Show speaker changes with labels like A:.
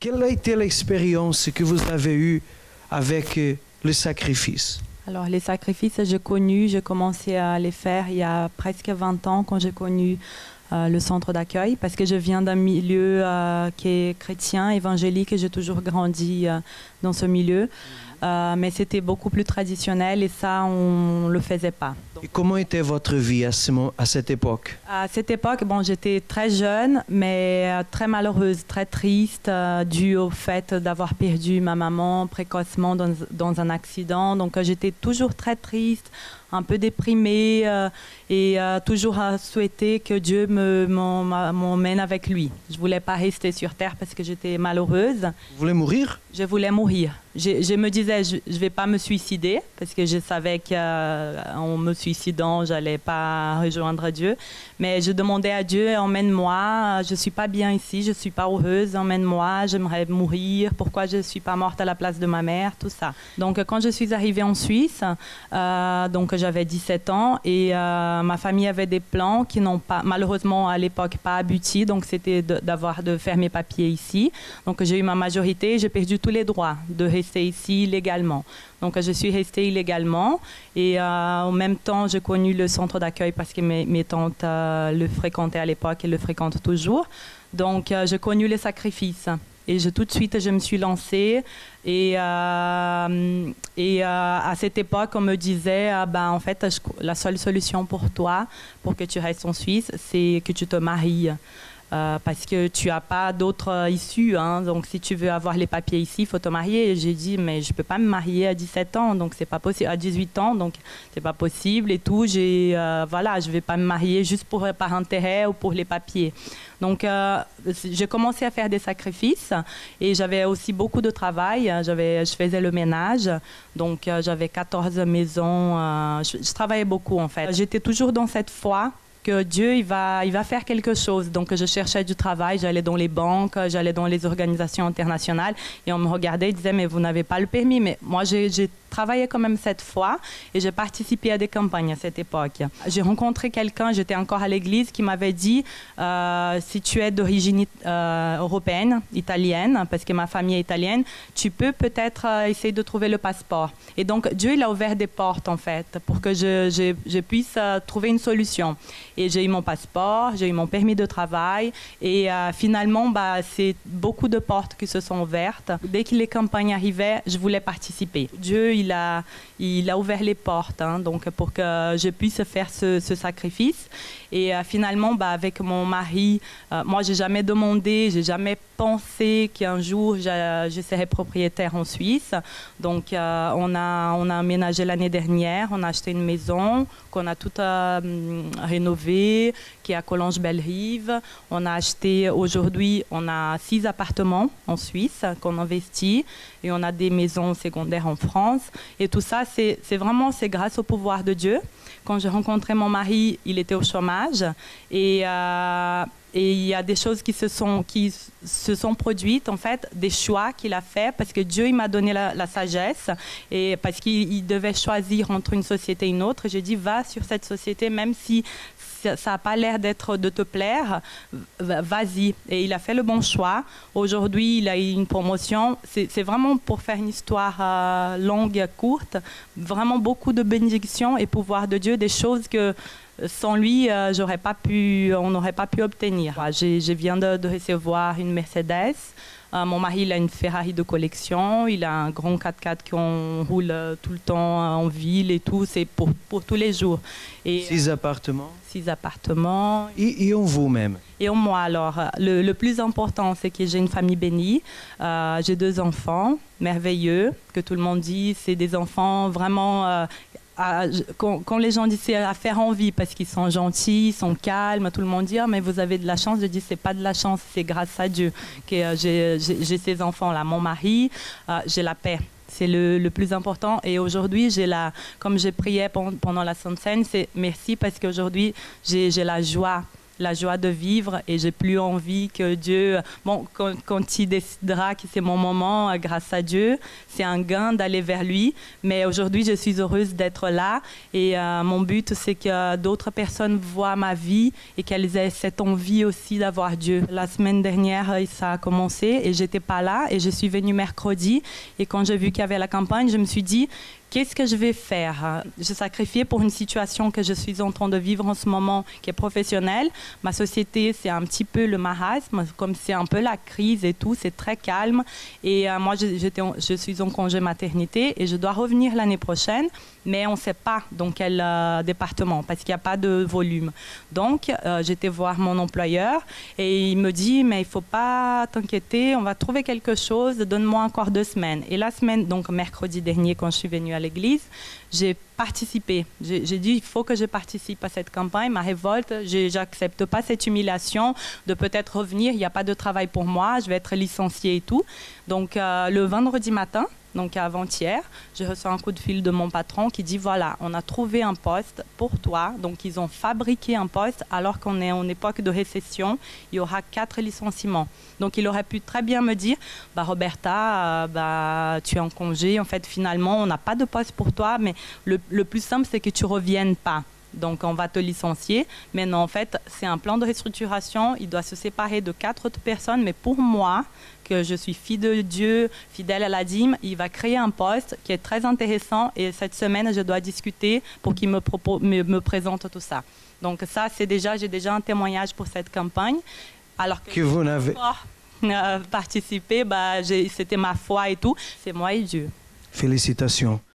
A: Quelle a été l'expérience que vous avez eue avec le sacrifice?
B: Alors, les sacrifices, j'ai commencé à les faire il y a presque 20 ans quand j'ai connu le centre d'accueil, parce que je viens d'un milieu qui est chrétien, évangélique, et j'ai toujours grandi dans ce milieu. Mais c'était beaucoup plus traditionnel et ça, on ne le faisait pas.
A: Et comment était votre vie à cette époque?
B: À cette époque, bon, j'étais très jeune, mais très malheureuse, très triste, dû au fait d'avoir perdu ma maman précocement dans un accident. Donc, j'étais toujours très triste, un peu déprimée et toujours à souhaiter que Dieu m'emmène avec lui. Je ne voulais pas rester sur terre parce que j'étais malheureuse.
A: Vous voulez mourir?
B: Je voulais mourir. Je me disais, je ne vais pas me suicider parce que je savais qu'en me suicidant, je n'allais pas rejoindre Dieu. Mais je demandais à Dieu, emmène-moi, je ne suis pas bien ici, je ne suis pas heureuse, emmène-moi, j'aimerais mourir, pourquoi je ne suis pas morte à la place de ma mère, tout ça. Donc quand je suis arrivée en Suisse, donc j'avais 17 ans et ma famille avait des plans qui n'ont pas, malheureusement à l'époque, pas abouti. Donc c'était de faire mes papiers ici. Donc j'ai eu ma majorité, j'ai perdu tous les droits de rester ici légalement. Donc je suis restée illégalement et en même temps j'ai connu le centre d'accueil parce que mes tantes le fréquentaient à l'époque et le fréquentent toujours. Donc j'ai connu les sacrifices et tout de suite je me suis lancée et à cette époque on me disait en fait la seule solution pour toi pour que tu restes en Suisse c'est que tu te maries. Parce que tu n'as pas d'autre issue. Hein. Donc, si tu veux avoir les papiers ici, il faut te marier. Et j'ai dit, mais je ne peux pas me marier à 17 ans, donc c'est pas possible. À 18 ans, donc c'est pas possible et tout. Voilà, je ne vais pas me marier juste par intérêt ou pour les papiers. Donc, j'ai commencé à faire des sacrifices et j'avais aussi beaucoup de travail. Je faisais le ménage, donc j'avais 14 maisons. Je travaillais beaucoup, en fait. J'étais toujours dans cette foi que Dieu il va faire quelque chose. Donc je cherchais du travail, j'allais dans les banques, j'allais dans les organisations internationales et on me regardait et disait mais vous n'avez pas le permis. Mais moi j'ai travaillé quand même cette fois et j'ai participé à des campagnes à cette époque. J'ai rencontré quelqu'un, j'étais encore à l'église, qui m'avait dit si tu es d'origine européenne, italienne, parce que ma famille est italienne, tu peux peut-être essayer de trouver le passeport. Et donc Dieu il a ouvert des portes en fait pour que je puisse trouver une solution. Et j'ai eu mon passeport, j'ai eu mon permis de travail et finalement c'est beaucoup de portes qui se sont ouvertes. Dès que les campagnes arrivaient, je voulais participer. Dieu il a ouvert les portes donc pour que je puisse faire ce sacrifice. Et finalement, avec mon mari, moi, j'ai jamais demandé, j'ai jamais pensé qu'un jour, je serais propriétaire en Suisse. Donc, on a aménagé l'année dernière, on a acheté une maison qu'on a toute rénovée, qui est à Collonges-Bellerive. On a acheté, aujourd'hui, on a 6 appartements en Suisse qu'on investit et on a des maisons secondaires en France. Et tout ça, c'est grâce au pouvoir de Dieu. Quand j'ai rencontré mon mari, il était au chômage et il y a des choses qui se sont produites, en fait, des choix qu'il a fait parce que Dieu il m'a donné la sagesse et parce qu'il devait choisir entre une société et une autre. J'ai dit, va sur cette société, même si ça n'a pas l'air de te plaire, vas-y. Et il a fait le bon choix. Aujourd'hui, il a eu une promotion. C'est vraiment, pour faire une histoire longue, courte, vraiment beaucoup de bénédictions et pouvoir de Dieu, des choses que sans lui, on n'aurait pas pu obtenir. Je viens de recevoir une Mercedes. Mon mari, il a une Ferrari de collection. Il a un grand 4x4 qu'on roule tout le temps en ville et tout. C'est pour tous les jours. Et
A: 6 appartements.
B: 6 appartements.
A: Et en vous-même?
B: Et en moi, alors, le plus important, c'est que j'ai une famille bénie. J'ai 2 enfants merveilleux, que tout le monde dit. C'est des enfants vraiment... quand les gens disent c'est à faire envie parce qu'ils sont gentils, ils sont calmes, tout le monde dit mais vous avez de la chance. Je dis c'est pas de la chance, c'est grâce à Dieu que j'ai ces enfants-là. Mon mari, j'ai la paix. C'est le plus important. Et aujourd'hui, comme j'ai prié pendant la Sainte Seine, c'est merci parce qu'aujourd'hui, j'ai la joie la joie de vivre et j'ai plus envie que Dieu... Bon, quand il décidera que c'est mon moment, grâce à Dieu, c'est un gain d'aller vers lui. Mais aujourd'hui, je suis heureuse d'être là et mon but, c'est que d'autres personnes voient ma vie et qu'elles aient cette envie aussi d'avoir Dieu. La semaine dernière, ça a commencé et j'étais pas là et je suis venue mercredi et quand j'ai vu qu'il y avait la campagne, je me suis dit qu'est-ce que je vais faire? Je sacrifiais pour une situation que je suis en train de vivre en ce moment, qui est professionnelle. Ma société, c'est un petit peu le marasme, comme c'est un peu la crise et tout, c'est très calme. Et moi, je suis en congé maternité et je dois revenir l'année prochaine, mais on ne sait pas dans quel département, parce qu'il n'y a pas de volume. Donc, j'étais voir mon employeur et il me dit, mais il ne faut pas t'inquiéter, on va trouver quelque chose, donne-moi encore 2 semaines. Et la semaine, donc mercredi dernier, quand je suis venue à l'église, j'ai participé. J'ai dit, il faut que je participe à cette campagne. Ma révolte, j'accepte pas cette humiliation de peut-être revenir. Il n'y a pas de travail pour moi. Je vais être licenciée et tout. Donc, le vendredi matin, donc avant-hier, je reçois un coup de fil de mon patron qui dit, voilà, on a trouvé un poste pour toi. Donc, ils ont fabriqué un poste alors qu'on est en époque de récession. Il y aura 4 licenciements. Donc, il aurait pu très bien me dire, bah, Roberta, tu es en congé. En fait, finalement, on n'a pas de poste pour toi, mais le plus simple, c'est que tu ne reviennes pas. Donc, on va te licencier. Mais non, en fait, c'est un plan de restructuration. Il doit se séparer de 4 autres personnes. Mais pour moi, que je suis fille de Dieu, fidèle à la dîme, il va créer un poste qui est très intéressant. Et cette semaine, je dois discuter pour qu'il me présente tout ça. Donc, ça, j'ai déjà un témoignage pour cette campagne. Alors que
A: vous n'avez
B: pas participé, c'était ma foi et tout. C'est moi et Dieu.
A: Félicitations.